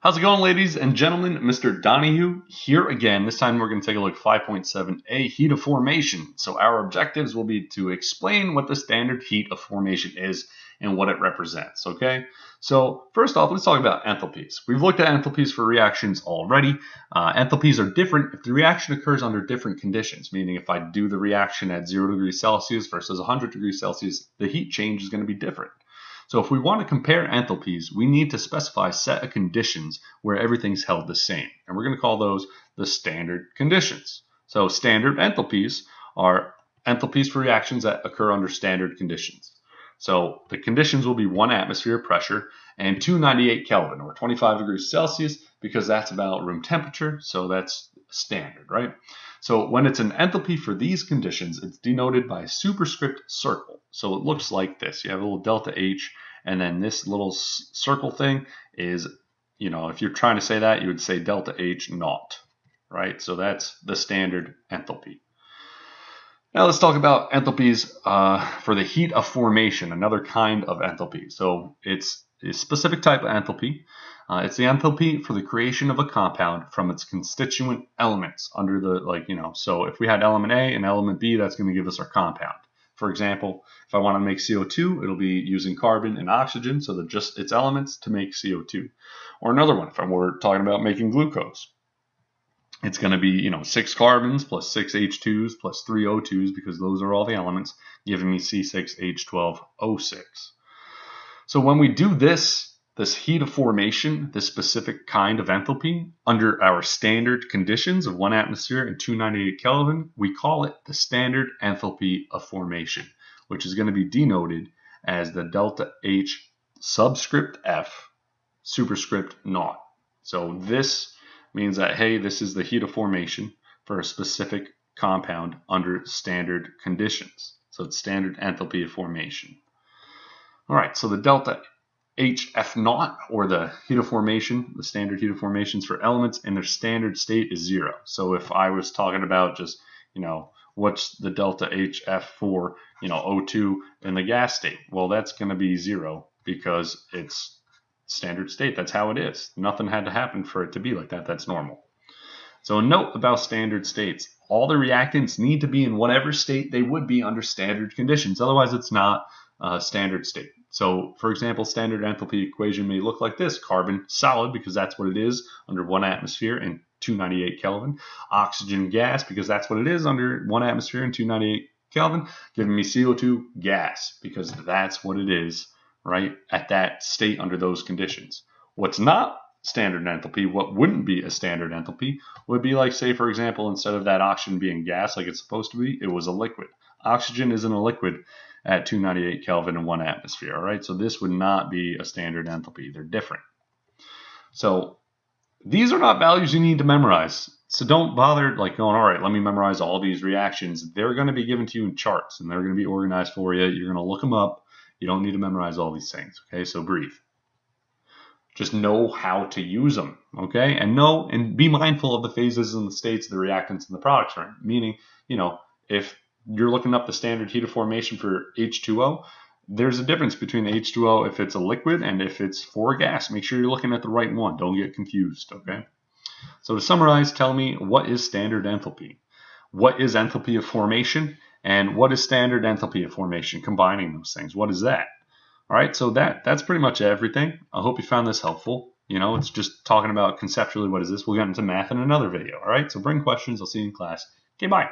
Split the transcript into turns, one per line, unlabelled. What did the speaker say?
How's it going, ladies and gentlemen? Mr. Donahue here again. This time we're going to take a look at 5.7a, heat of formation. So our objectives will be to explain what the standard heat of formation is and what it represents, okay? So first off, let's talk about enthalpies. We've looked at enthalpies for reactions already. Enthalpies are different if the reaction occurs under different conditions, meaning if I do the reaction at 0 degrees Celsius versus 100 degrees Celsius, the heat change is going to be different. So if we want to compare enthalpies, we need to specify a set of conditions where everything's held the same. And we're going to call those the standard conditions. So standard enthalpies are enthalpies for reactions that occur under standard conditions. So the conditions will be 1 atmosphere pressure and 298 Kelvin or 25 degrees Celsius because that's about room temperature. So that's standard, right? So when it's an enthalpy for these conditions, it's denoted by a superscript circle. So it looks like this. You have a little delta H, and then this little circle thing is, if you're trying to say that, you would say delta H naught, right? So that's the standard enthalpy. Now let's talk about enthalpies for the heat of formation, another kind of enthalpy. So it's a specific type of enthalpy. It's the enthalpy for the creation of a compound from its constituent elements under the, so if we had element A and element B, that's going to give us our compound. For example, if I want to make CO2, it'll be using carbon and oxygen, so that just its elements to make CO2. Or another one, if we're talking about making glucose, it's going to be, 6 carbons plus 6 H2s plus 3 O2s because those are all the elements, giving me C6H12O6. So when we do this heat of formation, this specific kind of enthalpy, under our standard conditions of 1 atmosphere and 298 Kelvin, we call it the standard enthalpy of formation, which is going to be denoted as the delta H subscript F superscript naught. So this means that, hey, this is the heat of formation for a specific compound under standard conditions. So it's standard enthalpy of formation. All right, so the delta HF naught, or the heat of formation, the standard heat of formations for elements in their standard state is 0. So if I was talking about just, what's the delta HF for, O2 in the gas state? Well, that's going to be 0 because it's standard state. That's how it is. Nothing had to happen for it to be like that. That's normal. So a note about standard states. All the reactants need to be in whatever state they would be under standard conditions. Otherwise, it's not a standard state. So, for example, standard enthalpy equation may look like this. Carbon solid, because that's what it is under 1 atmosphere and 298 Kelvin. Oxygen gas, because that's what it is under 1 atmosphere and 298 Kelvin. Giving me CO2 gas, because that's what it is, right, at that state under those conditions. What's not standard enthalpy, what wouldn't be a standard enthalpy, would be like, say, for example, instead of that oxygen being gas like it's supposed to be, it was a liquid. Oxygen isn't a liquid at 298 Kelvin and 1 atmosphere, all right? So this would not be a standard enthalpy. They're different. So these are not values you need to memorize. So don't bother going, all right, let me memorize all these reactions. They're going to be given to you in charts, and they're going to be organized for you. You're going to look them up. You don't need to memorize all these things, okay? So breathe. Just know how to use them, okay? And be mindful of the phases and the states of the reactants and the products, right? Meaning, if you're looking up the standard heat of formation for H2O, there's a difference between the H2O if it's a liquid and if it's for a gas. Make sure you're looking at the right one. Don't get confused, okay? So to summarize, tell me, what is standard enthalpy? What is enthalpy of formation? And what is standard enthalpy of formation? Combining those things, what is that? All right, so that's pretty much everything. I hope you found this helpful. It's just talking about conceptually what is this. We'll get into math in another video, all right? So bring questions. I'll see you in class. Okay, bye.